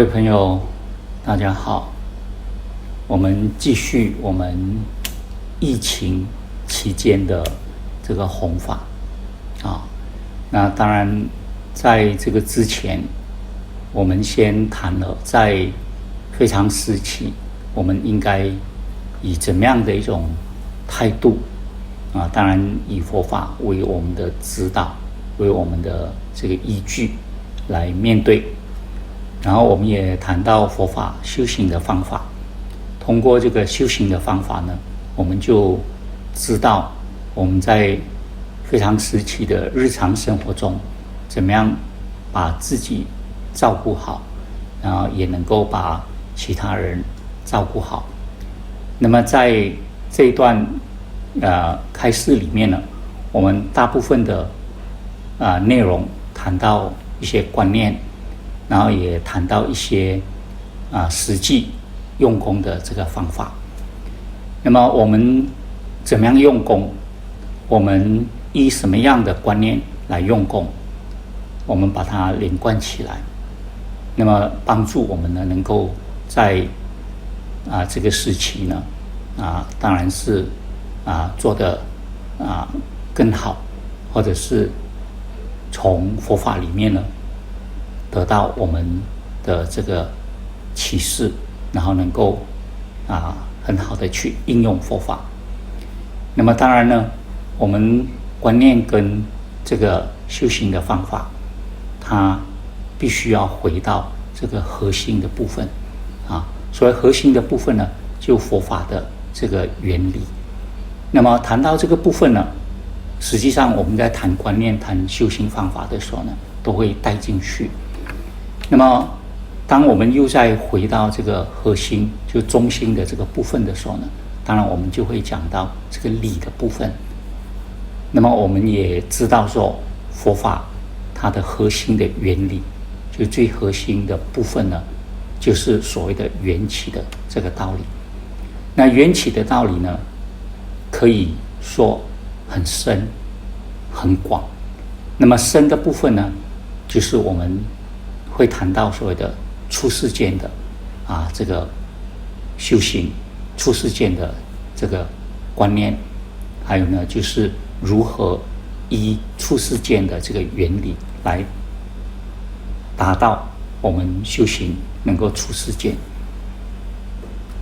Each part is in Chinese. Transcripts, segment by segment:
位朋友，大家好。我们继续我们疫情期间的这个弘法啊。那当然，在这个之前，我们先谈了在非常时期，我们应该以怎么样的一种态度啊？当然，以佛法为我们的指导，为我们的这个依据来面对。然后我们也谈到佛法修行的方法，通过这个修行的方法呢，我们就知道我们在非常时期的日常生活中，怎么样把自己照顾好，然后也能够把其他人照顾好。那么在这一段开示里面呢，我们大部分的内容谈到一些观念，然后也谈到一些实际用功的这个方法。那么我们怎么样用功？我们依什么样的观念来用功？我们把它连贯起来，那么帮助我们呢，能够在这个时期呢，当然是做得更好，或者是从佛法里面呢得到我们的这个启示，然后能够很好的去应用佛法。那么当然呢，我们观念跟这个修行的方法，它必须要回到这个核心的部分所谓核心的部分呢，就佛法的这个原理。那么谈到这个部分呢，实际上我们在谈观念、谈修行方法的时候呢，都会带进去。那么当我们又再回到这个核心，就中心的这个部分的时候呢，当然我们就会讲到这个理的部分。那么我们也知道说，佛法它的核心的原理，就最核心的部分呢，就是所谓的缘起的这个道理。那缘起的道理呢，可以说很深很广。那么深的部分呢，就是我们会谈到所谓的出世间的这个修行，出世间的这个观念，还有呢就是如何依出世间的这个原理来达到我们修行能够出世间。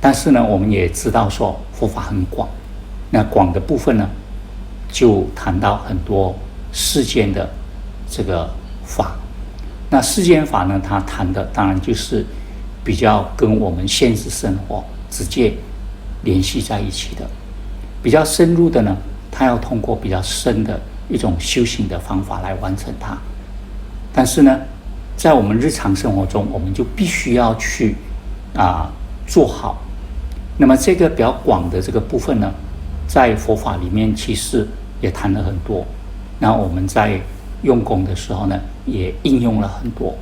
但是呢，我们也知道说佛法很广，那广的部分呢，就谈到很多世间的这个法。那世间法呢，它谈的当然就是比较跟我们现实生活直接联系在一起的。比较深入的呢，它要通过比较深的一种修行的方法来完成它。但是呢，在我们日常生活中，我们就必须要去做好。那么这个比较广的这个部分呢，在佛法里面其实也谈了很多。然后我们在用功的时候呢，也应用了很多。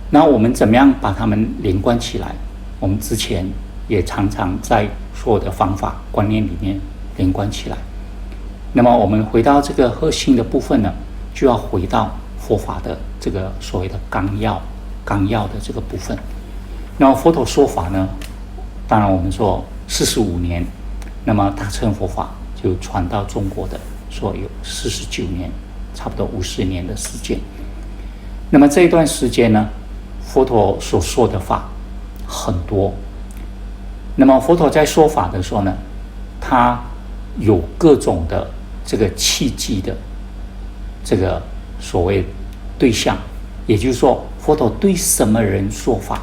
那我们怎么样把它们连贯起来？我们之前也常常在所有的方法观念里面连贯起来。那么我们回到这个核心的部分呢，就要回到佛法的这个所谓的纲要的这个部分。那么佛陀说法呢，当然我们说45年，那么大乘佛法就传到中国的说有49年，差不多50年的时间。那么这一段时间呢，佛陀所说的法很多。那么佛陀在说法的时候呢，他有各种的这个契机的这个所谓对象，也就是说佛陀对什么人说法，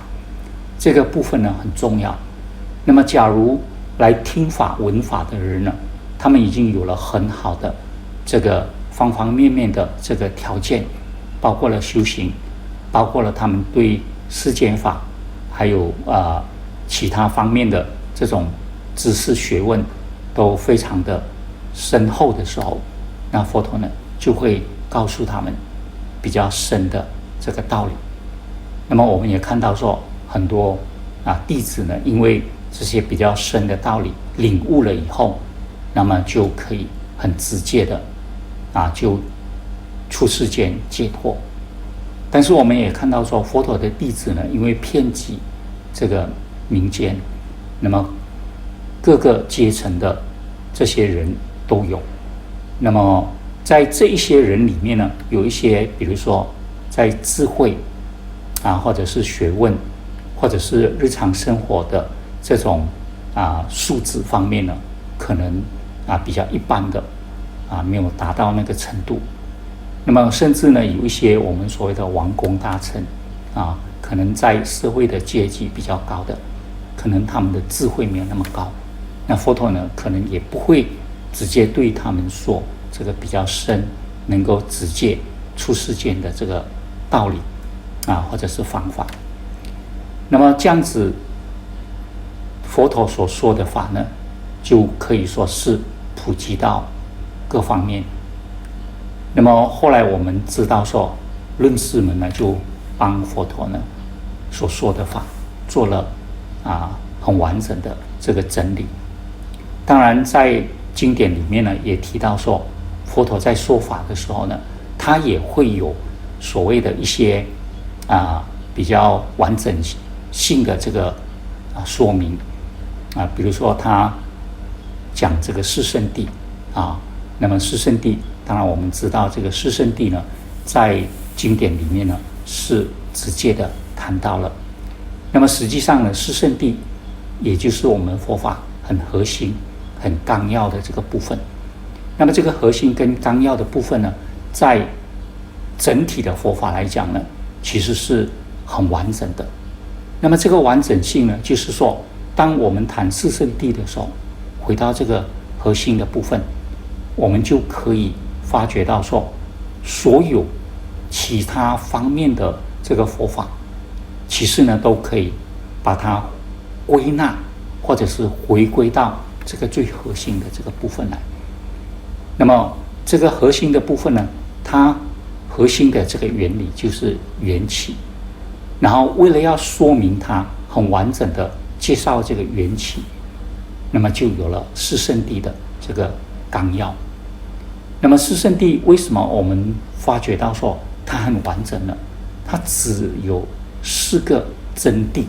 这个部分呢很重要。那么假如来听法闻法的人呢，他们已经有了很好的这个方方面面的这个条件，包括了修行，包括了他们对世间法还有其他方面的这种知识学问都非常的深厚的时候，那佛陀呢就会告诉他们比较深的这个道理。那么我们也看到说，很多弟子呢，因为这些比较深的道理领悟了以后，那么就可以很直接的就出世间解脱。但是我们也看到说，佛陀的弟子呢，因为遍及这个民间，那么各个阶层的这些人都有。那么在这一些人里面呢，有一些，比如说在智慧或者是学问，或者是日常生活的这种素质方面呢，可能比较一般的没有达到那个程度。那么甚至呢，有一些我们所谓的王公大臣可能在社会的阶级比较高的，可能他们的智慧没有那么高。那佛陀呢，可能也不会直接对他们说这个比较深，能够直接出世间的这个道理或者是方法。那么这样子，佛陀所说的法呢，就可以说是普及到各方面。那么后来我们知道说，论师们呢就帮佛陀呢所说的法做了很完整的这个整理。当然在经典里面呢也提到说，佛陀在说法的时候呢，他也会有所谓的一些比较完整性的这个说明比如说他讲这个四圣谛那么四圣谛，当然我们知道这个四圣谛呢，在经典里面呢是直接的谈到了。那么实际上呢，四圣谛也就是我们佛法很核心、很纲要的这个部分。那么这个核心跟纲要的部分呢，在整体的佛法来讲呢，其实是很完整的。那么这个完整性呢，就是说，当我们谈四圣谛的时候，回到这个核心的部分，我们就可以发觉到说，所有其他方面的这个佛法，其实呢都可以把它归纳，或者是回归到这个最核心的这个部分来。那么这个核心的部分呢，它核心的这个原理就是缘起，然后为了要说明它，很完整的介绍这个缘起，那么就有了四圣谛的这个纲要。那么四圣谛为什么我们发觉到说它很完整呢？它只有4个真谛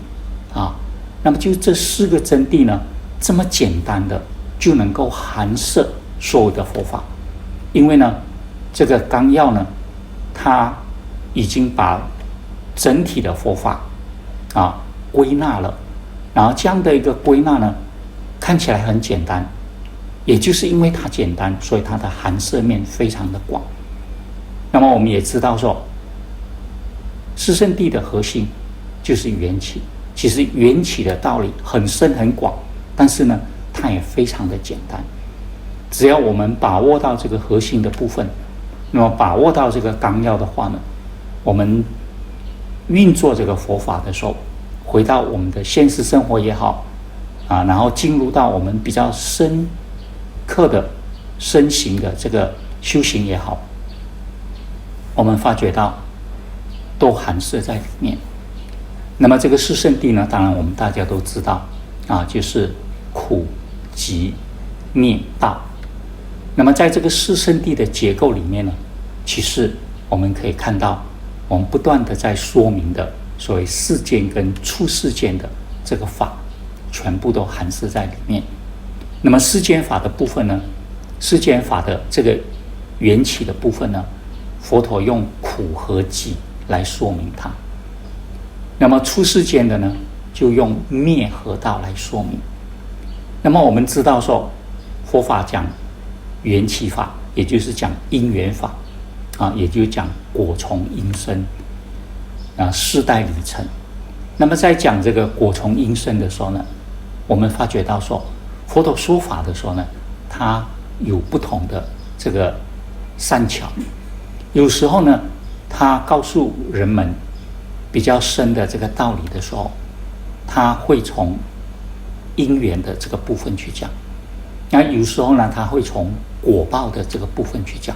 那么就这4个真谛呢，这么简单的就能够含摄所有的佛法。因为呢，这个纲要呢，它已经把整体的佛法归纳了，然后这样的一个归纳呢，看起来很简单，也就是因为它简单，所以它的含摄面非常的广。那么我们也知道说，四圣谛的核心就是缘起。其实缘起的道理很深很广，但是呢，它也非常的简单。只要我们把握到这个核心的部分，那么把握到这个纲要的话呢，我们运作这个佛法的时候，回到我们的现实生活也好然后进入到我们比较深刻的身行的这个修行也好，我们发觉到都含摄在里面。那么这个四圣谛呢，当然我们大家都知道就是苦集灭道。那么在这个四圣谛的结构里面呢，其实我们可以看到，我们不断的在说明的所谓世间跟出世间的这个法，全部都含摄在里面。那么世间法的部分呢，世间法的这个缘起的部分呢，佛陀用苦和集来说明它。那么出世间的呢，就用灭和道来说明。那么我们知道说，佛法讲缘起法，也就是讲因缘法也就是讲果从因生4代里程。那么在讲这个果从因生的时候呢，我们发觉到说，佛陀说法的时候呢，他有不同的这个善巧。有时候呢，他告诉人们比较深的这个道理的时候，他会从因缘的这个部分去讲。那有时候呢，他会从果报的这个部分去讲。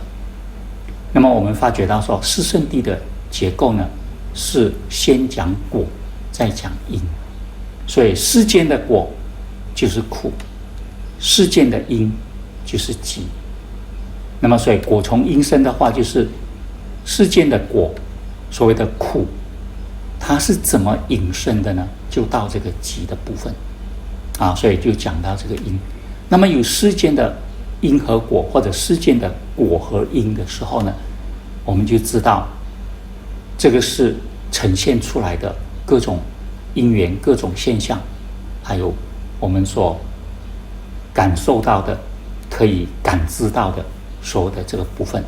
那么我们发觉到说，四圣谛的结构呢，是先讲果，再讲因。所以世间的果就是苦，世间的因就是集。那么所以果从因生的话，就是世间的果所谓的苦，它是怎么引申的呢？就到这个集的部分啊，所以就讲到这个因。那么有世间的因和果，或者世间的果和因的时候呢，我们就知道这个是呈现出来的各种因缘、各种现象，还有我们所感受到的、可以感知到的所有的这个部分。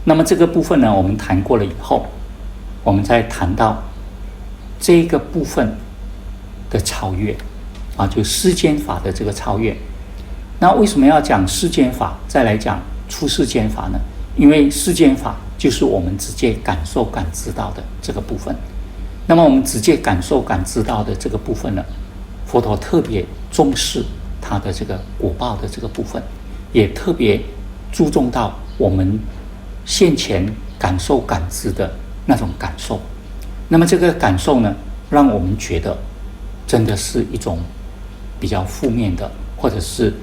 那么这个部分呢，我们谈过了以后，我们再谈到这个部分的超越啊，就世间法的这个超越。那为什么要讲世间法，再来讲出世间法呢？因为世间法就是我们直接感受、感知到的这个部分。那么我们直接感受、感知到的这个部分呢，佛陀特别重视它的这个果报的这个部分，也特别注重到我们现前感受、感知的那种感受。那么这个感受呢，让我们觉得真的是一种比较负面的，或者是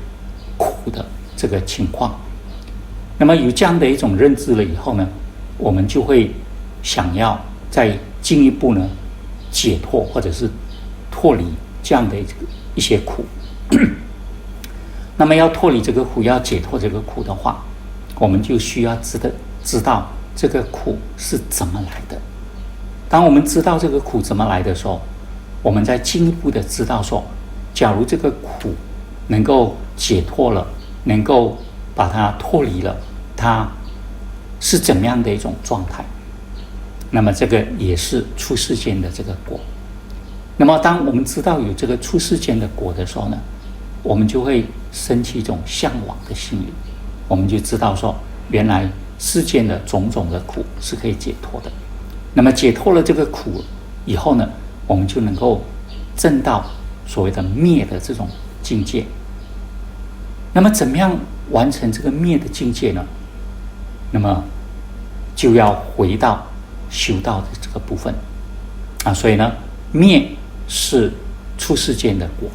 苦的这个情况。那么有这样的一种认知了以后呢，我们就会想要再进一步呢解脱，或者是脱离这样的一些苦。那么要脱离这个苦，要解脱这个苦的话，我们就需要知道这个苦是怎么来的。当我们知道这个苦怎么来的时候，我们再进一步的知道说，假如这个苦能够解脱了，能够把它脱离了，它是怎么样的一种状态。那么这个也是出世间的这个果。那么当我们知道有这个出世间的果的时候呢，我们就会升起一种向往的心理，我们就知道说，原来世间的种种的苦是可以解脱的。那么解脱了这个苦以后呢，我们就能够证到所谓的灭的这种境界。那么怎么样完成这个灭的境界呢？那么就要回到修道的这个部分啊。所以呢，灭是出世间的果，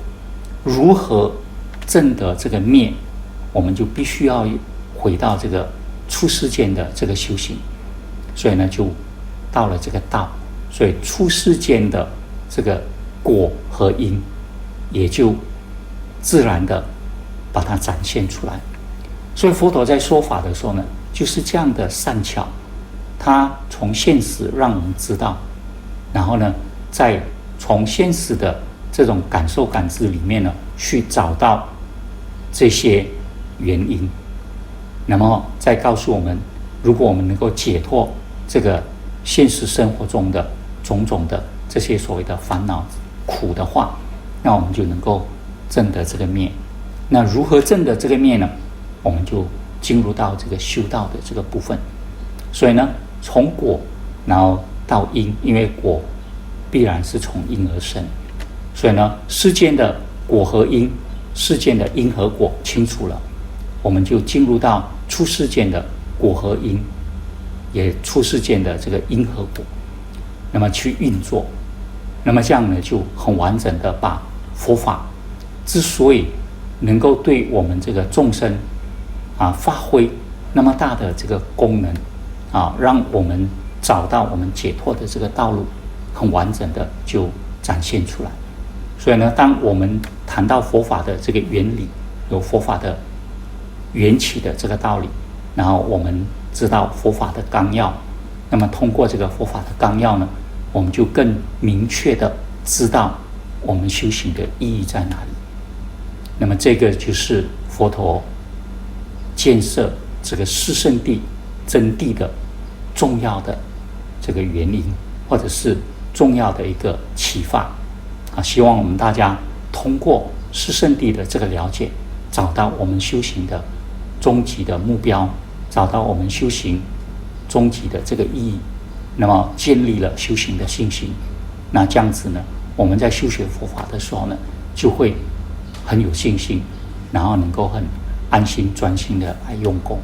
如何证得这个灭，我们就必须要回到这个出世间的这个修行。所以呢，就到了这个道，所以出世间的这个果和因，也就自然的把它展现出来。所以佛陀在说法的时候呢，就是这样的善巧，他从现实让我们知道，然后呢，再从现实的这种感受感知里面呢，去找到这些原因，那么再告诉我们，如果我们能够解脱这个现实生活中的种种的这些所谓的烦恼苦的话，那我们就能够证得这个灭。那如何证得这个灭呢？我们就进入到这个修道的这个部分。所以呢，从果然后到因，因为果必然是从因而生，所以呢，世间的果和因，世间的因和果清楚了，我们就进入到出世间的果和因，也出世间的这个因和果，那么去运作。那么这样呢，就很完整的把佛法之所以能够对我们这个众生发挥那么大的这个功能让我们找到我们解脱的这个道路，很完整的就展现出来。所以呢，当我们谈到佛法的这个原理，有佛法的缘起的这个道理，然后我们知道佛法的纲要，那么通过这个佛法的纲要呢，我们就更明确的知道我们修行的意义在哪里。那么这个就是佛陀建设这个四圣谛真谛的重要的这个原因，或者是重要的一个启发希望我们大家通过四圣谛的这个了解，找到我们修行的终极的目标，找到我们修行终极的这个意义，那么建立了修行的信心。那这样子呢，我们在修学佛法的时候呢，就会很有信心，然后能够很安心专心的来用功。